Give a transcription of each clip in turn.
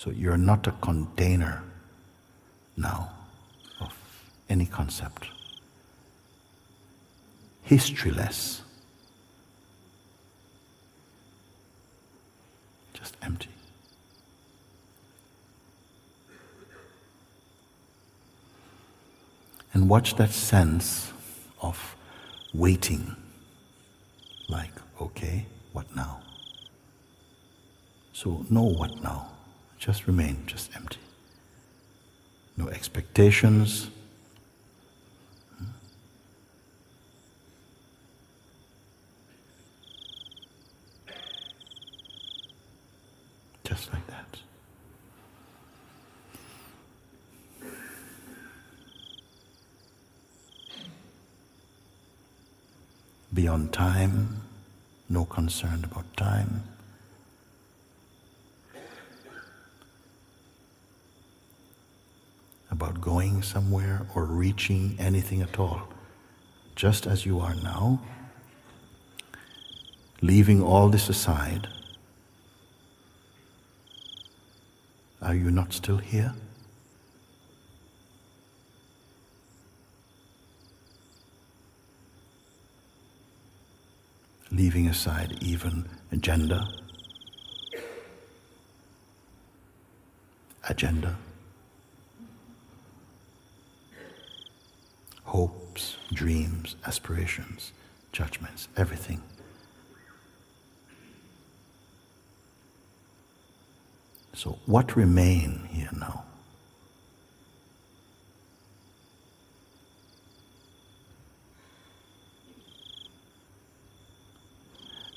So you're not a container now of any concept. Historyless. Just empty. And watch that sense of waiting. Like, okay, what now? So no what now. Just remain just empty. No expectations. Just like that. Beyond time, no concern about time. About going somewhere or reaching anything at all. Just as you are now, leaving all this aside, are you not still here? Leaving aside even agenda, hopes, dreams, aspirations, judgments, everything. So what remain here now?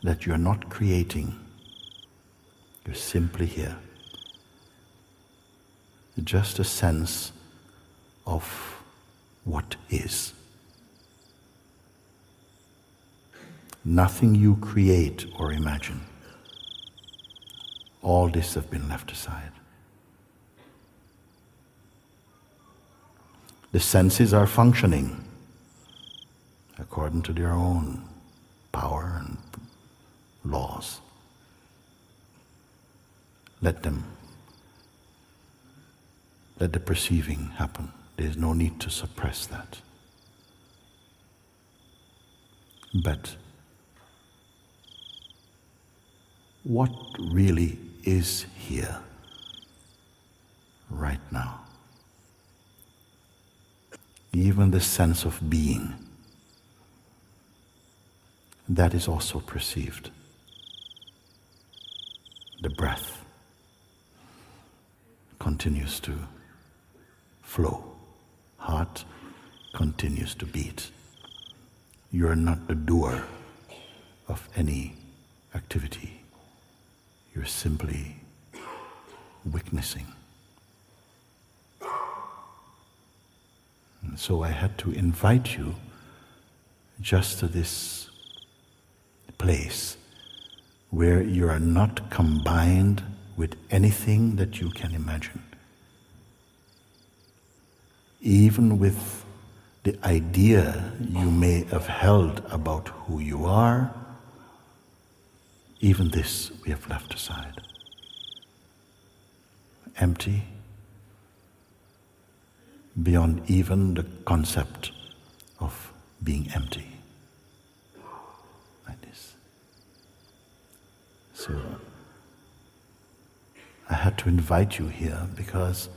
That you're not creating, you're simply here. Just a sense of what is. Nothing you create or imagine. All this have been left aside. The senses are functioning according to their own power and laws. Let the perceiving happen. There's no need to suppress that. But what really is here right now? Even the sense of being, that is also perceived. The breath continues to flow. Heart continues to beat. You are not the doer of any activity. You're simply witnessing. And so I had to invite you just to this place where you are not combined with anything that you can imagine. Even with the idea you may have held about who you are, even this we have left aside. Empty, beyond even the concept of being empty. Like this. So I had to invite you here because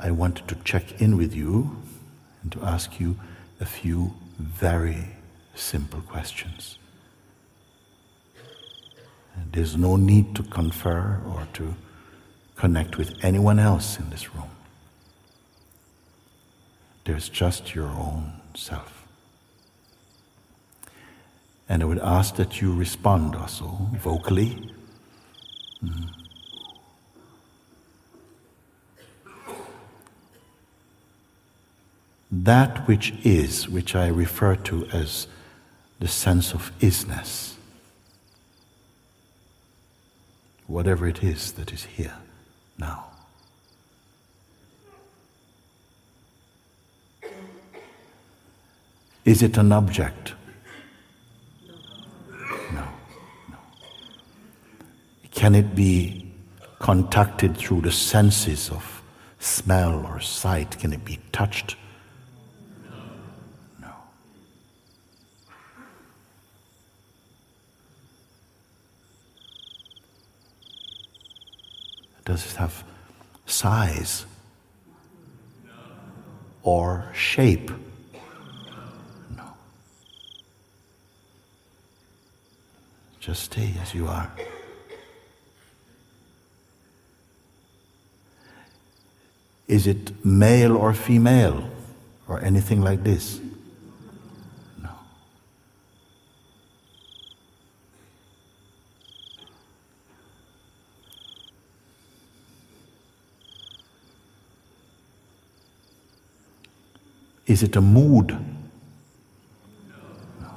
I wanted to check in with you and to ask you a few very simple questions. And there's no need to confer or to connect with anyone else in this room. There's just your own self. And I would ask that you respond also vocally. That which is, which I refer to as the sense of isness, whatever it is that is here now. Is it an object? No. Can it be contacted through the senses of smell or sight? Can it be touched? No. Does it have size or shape? No. Just stay as you are. Is it male or female or anything like this? No. Is it a mood? No.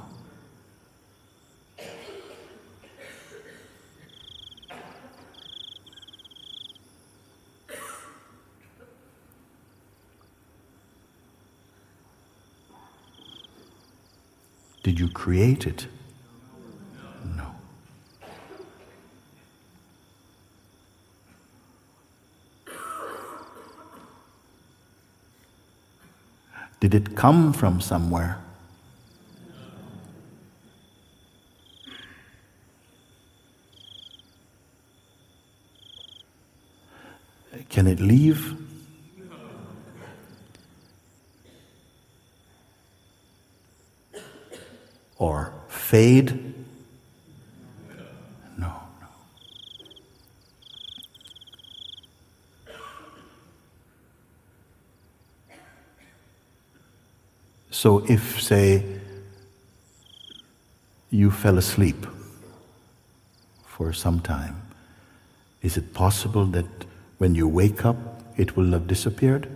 Did you create it? No. Did it come from somewhere? Can it leave? Or fade? No, no. So if, say, you fell asleep for some time, is it possible that when you wake up, it will have disappeared?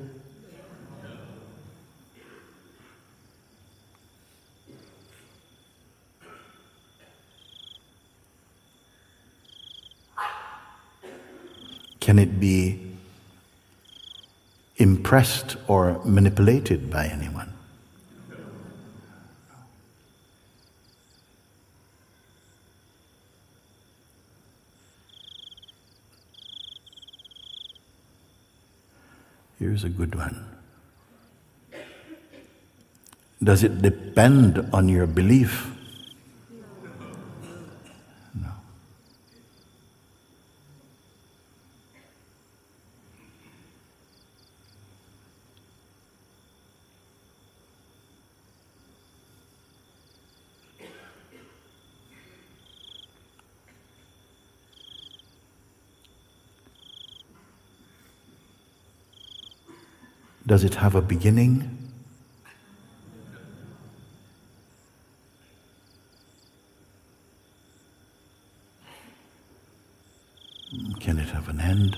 Can it be impressed or manipulated by anyone? Here's a good one. Does it depend on your belief? No. Does it have a beginning? Can it have an end?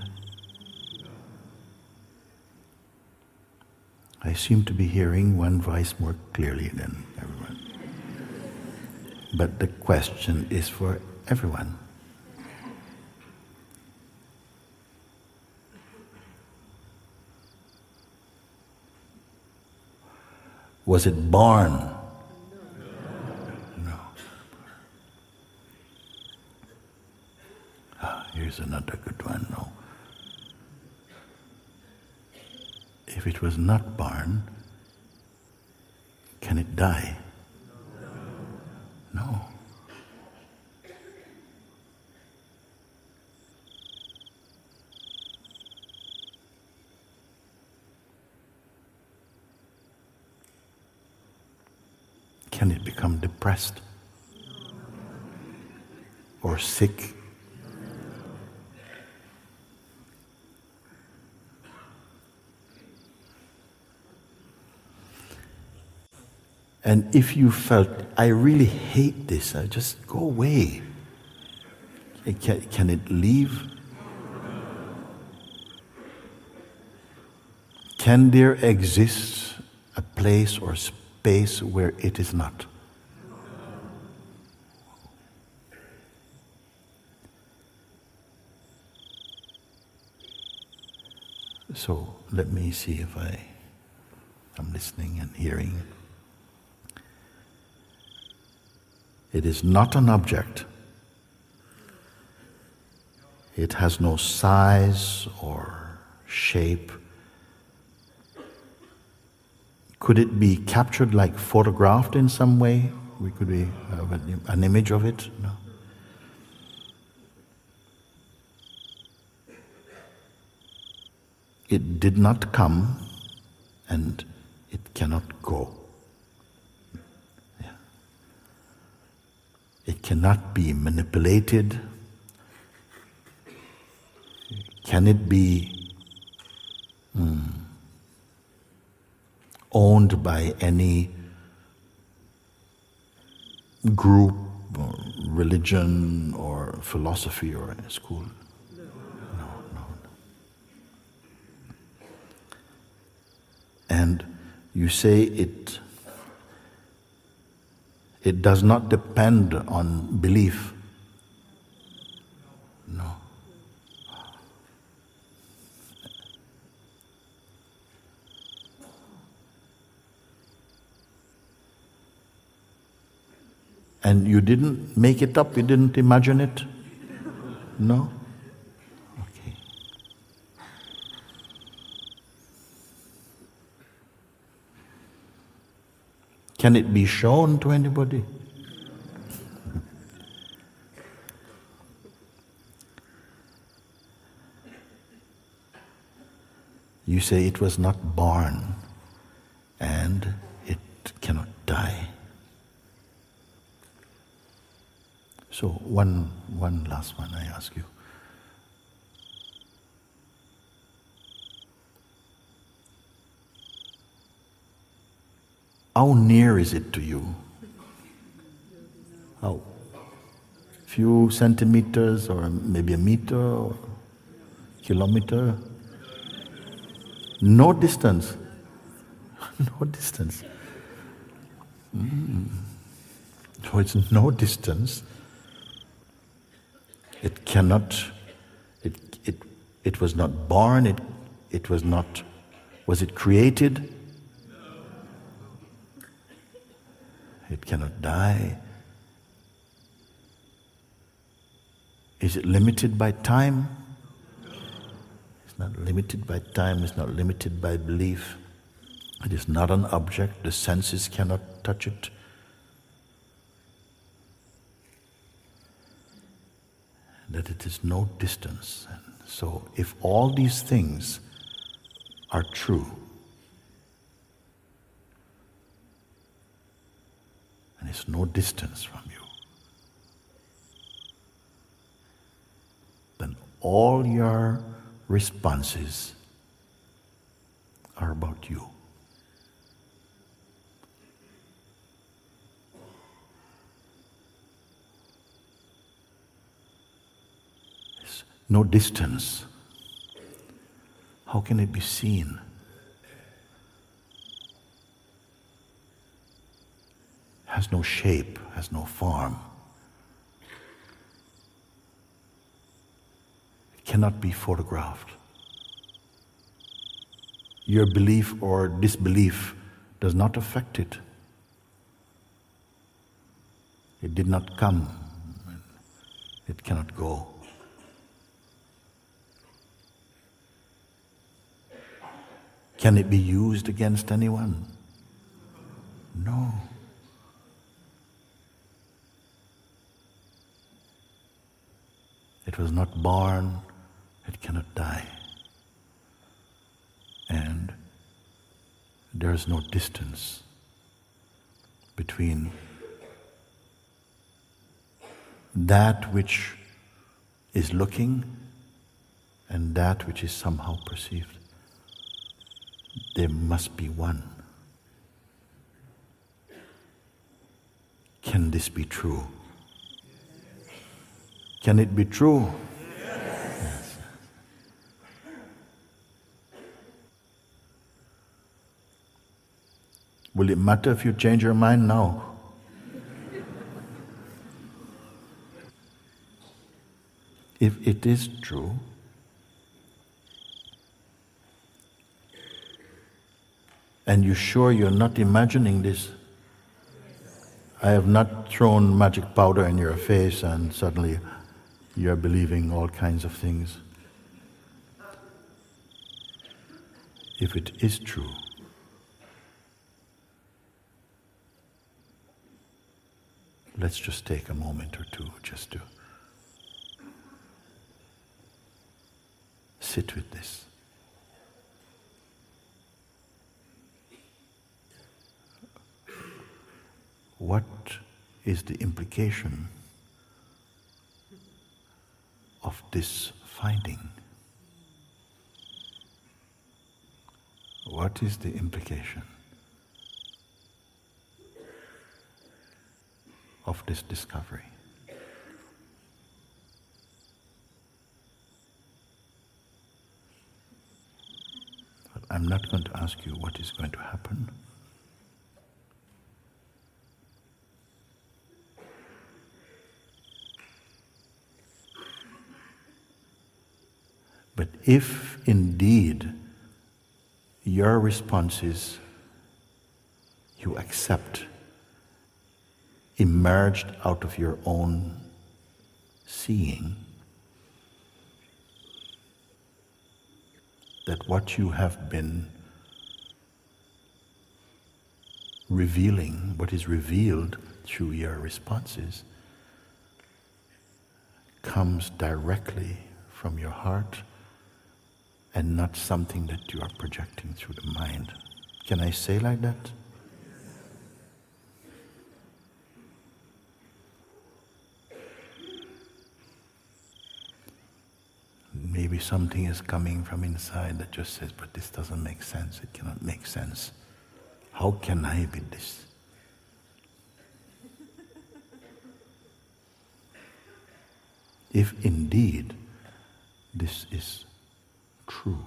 I seem to be hearing one voice more clearly than everyone. But the question is for everyone. Was it born? No. Here's another good one. No. If it was not born, can it die? No. Can it become depressed or sick? And if you felt, I really hate this, I just go away. Can it leave? Can there exist a place or space where it is not? So let me see if I'm listening and hearing. It is not an object. It has no size or shape. Could it be captured, like photographed in some way? Could we have an image of it? No. It did not come, and it cannot go. Yeah. It cannot be manipulated. Can it be owned by any group or religion or philosophy or school? No. And you say it does not depend on belief. No. And you didn't make it up, you didn't imagine it? No? Okay. Can it be shown to anybody? You say it was not born and it cannot die. So one last one I ask you. How near is it to you? How? Few centimeters or maybe a meter or kilometer? No distance. No distance. So it's no distance. It cannot, it was not born, it was not, was it created? It cannot die. Is it limited by time? It's not limited by time, it's not limited by belief. It is not an object, the senses cannot touch it. That it is no distance. And so if all these things are true, and it's no distance from you, then all your responses are about you. No distance. How can it be seen? Has no shape, has no form. It cannot be photographed. Your belief or disbelief does not affect it. It did not come. It cannot go. Can it be used against anyone? No. It was not born, it cannot die. And there is no distance between that which is looking and that which is somehow perceived. There must be one. Can this be true? Can it be true? Yes. Will it matter if you change your mind now? If it is true, and you're sure you're not imagining this? I have not thrown magic powder in your face and suddenly You are believing all kinds of things. If it is true, let's just take a moment or two just to sit with this. What is the implication of this finding? What is the implication of this discovery? But I'm not going to ask you what is going to happen. But if indeed your response is you accept, emerged out of your own seeing, that what you have been revealing, what is revealed through your responses, comes directly from your heart and not something that you are projecting through the mind. Can I say like that? Maybe something is coming from inside that just says, but this doesn't make sense, it cannot make sense. How can I be this? If indeed this is true,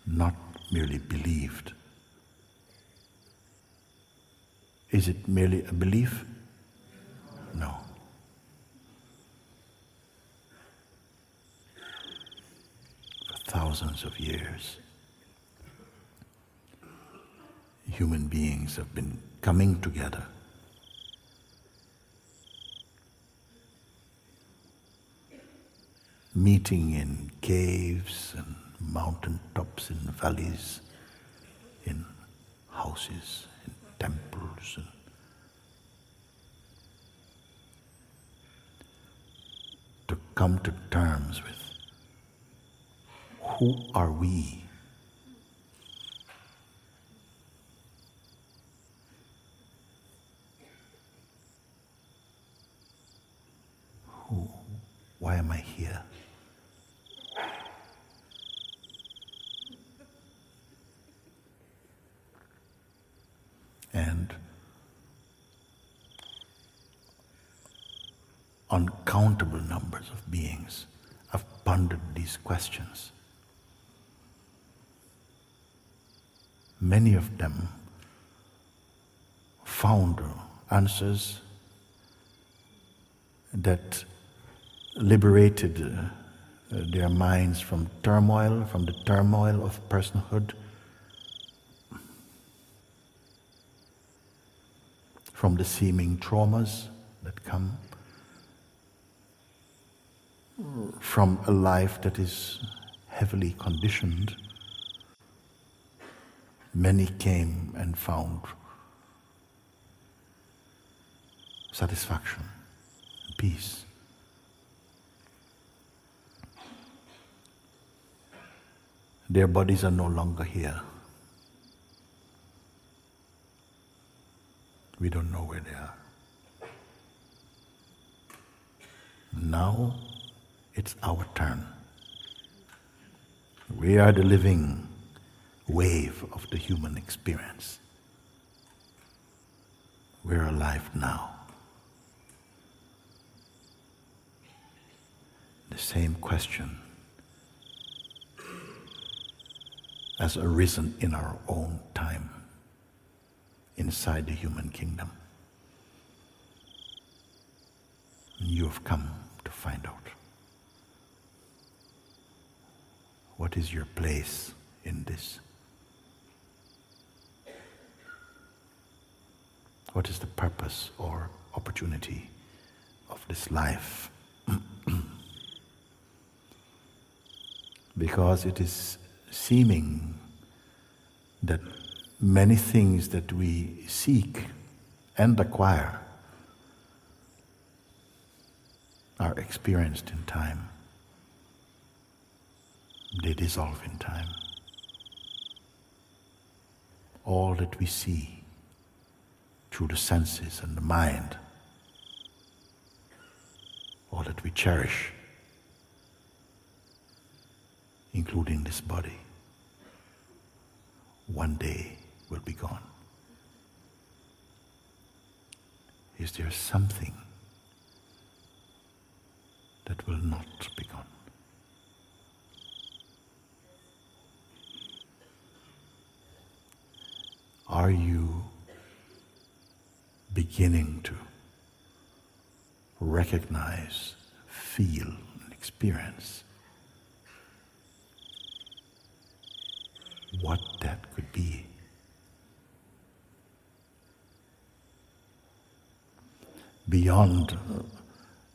not merely believed. Is it merely a belief? No. For thousands of years, human beings have been coming together meeting in caves and mountain tops, in valleys, in houses, in temples, and to come to terms with who are we? Why am I here? And uncountable numbers of beings have pondered these questions. Many of them found answers that liberated their minds from turmoil, from the turmoil of personhood, from the seeming traumas that come from a life that is heavily conditioned. Many came and found satisfaction, peace. Their bodies are no longer here. We don't know where they are. Now it's our turn. We are the living wave of the human experience. We're alive now. The same question has arisen in our own time inside the human kingdom. You have come to find out. What is your place in this? What is the purpose or opportunity of this life. Because it is seeming that many things that we seek and acquire are experienced in time. They dissolve in time. All that we see through the senses and the mind, all that we cherish, including this body, one day will be gone. Is there something that will not be gone? Are you beginning to recognize, feel, and experience what that could be? Beyond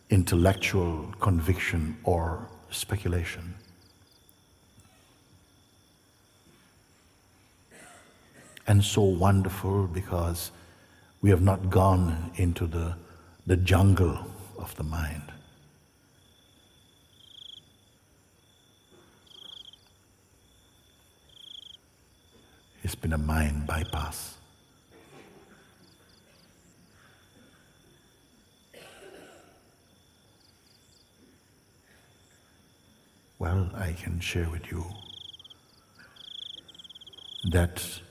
intellectual conviction or speculation. And so wonderful because we have not gone into the jungle of the mind. It's been a mind bypass. Well, I can share with you that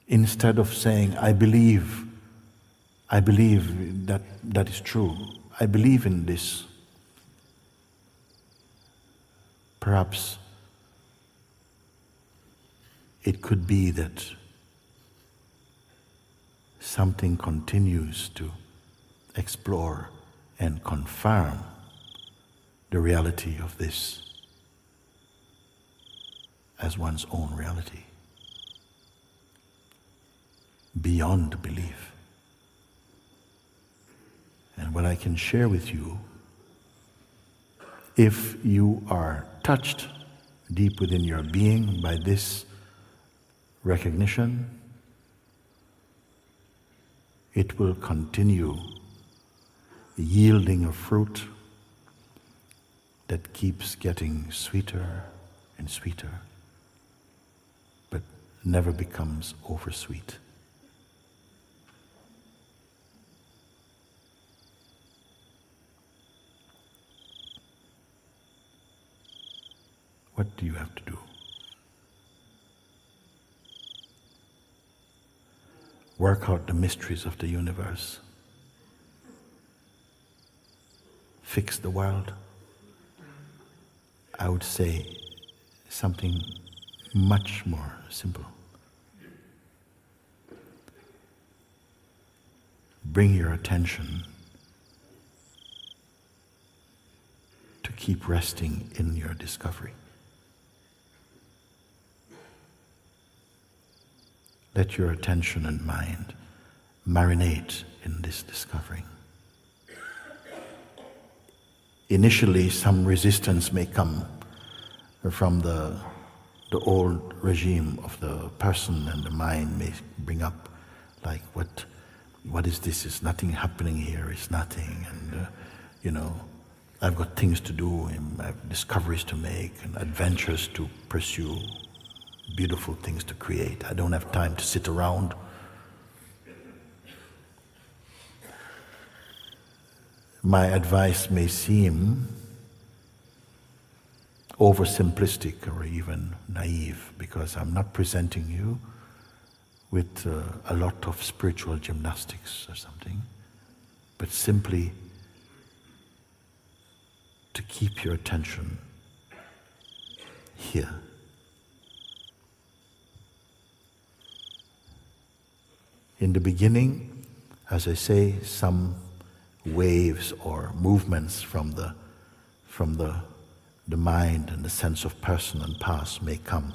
instead of saying, I believe that is true, I believe in this, perhaps it could be that something continues to explore and confirm the reality of this as one's own reality, beyond belief. And what I can share with you, if you are touched deep within your being by this recognition, it will continue yielding a fruit that keeps getting sweeter and sweeter, but never becomes oversweet. What do you have to do? Work out the mysteries of the universe. Fix the world. I would say something much more simple. Bring your attention to keep resting in your discovery. Let your attention and mind marinate in this discovering. Initially, some resistance may come from the old regime of the person, and the mind may bring up, like, what is this? Is nothing happening here? It's nothing, and I've got things to do, and I have discoveries to make, and adventures to pursue, beautiful things to create. I don't have time to sit around. My advice may seem oversimplistic or even naive, because I'm not presenting you with a lot of spiritual gymnastics or something, but simply to keep your attention here. In the beginning, as I say, some waves or movements from the mind and the sense of person and past may come.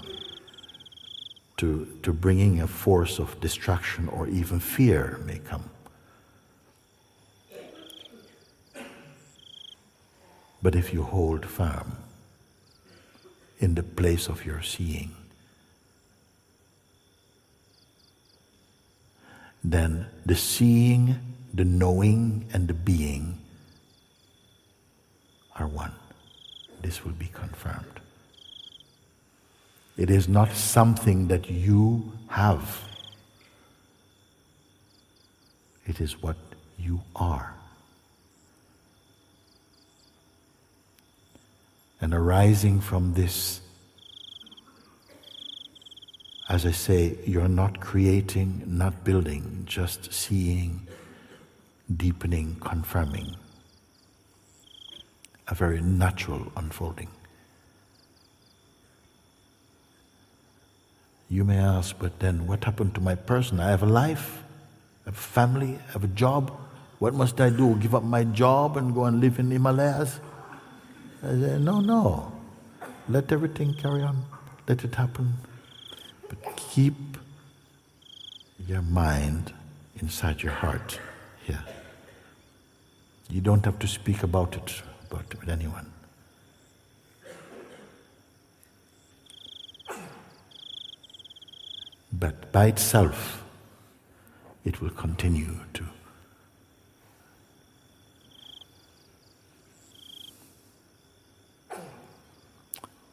to bringing a force of distraction or even fear may come. But if you hold firm in the place of your seeing, then the seeing, the knowing, and the being are one. This will be confirmed. It is not something that you have. It is what you are. And arising from this, as I say, you're not creating, not building, just seeing, deepening, confirming. A very natural unfolding. You may ask, but then what happened to my person? I have a life, I have a family, I have a job. What must I do? Give up my job and go and live in the Himalayas? I say, no. Let everything carry on. Let it happen. But keep your mind inside your heart here. You don't have to speak about it with anyone. But by itself, it will continue to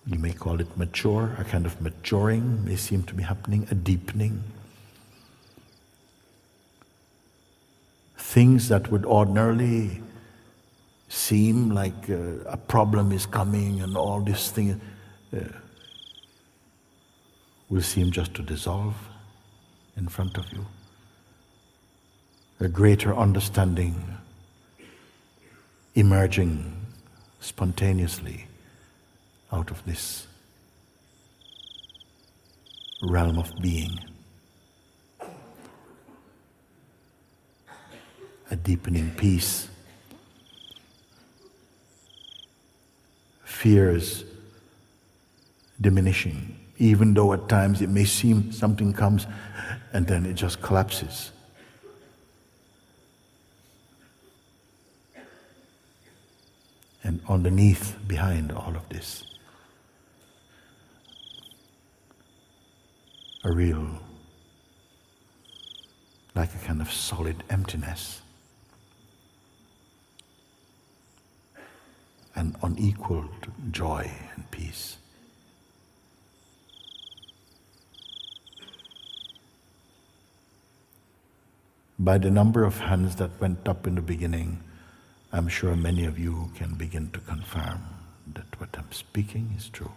you may call it mature, a kind of maturing may seem to be happening, a deepening. Things that would ordinarily seem like a problem is coming and all these things will seem just to dissolve in front of you. A greater understanding emerging spontaneously out of this realm of being. A deepening peace. Fears diminishing, even though at times it may seem something comes and then it just collapses. And underneath, behind all of this, a real, like a kind of solid emptiness, an unequaled joy and peace. By the number of hands that went up in the beginning, I'm sure many of you can begin to confirm that what I'm speaking is true.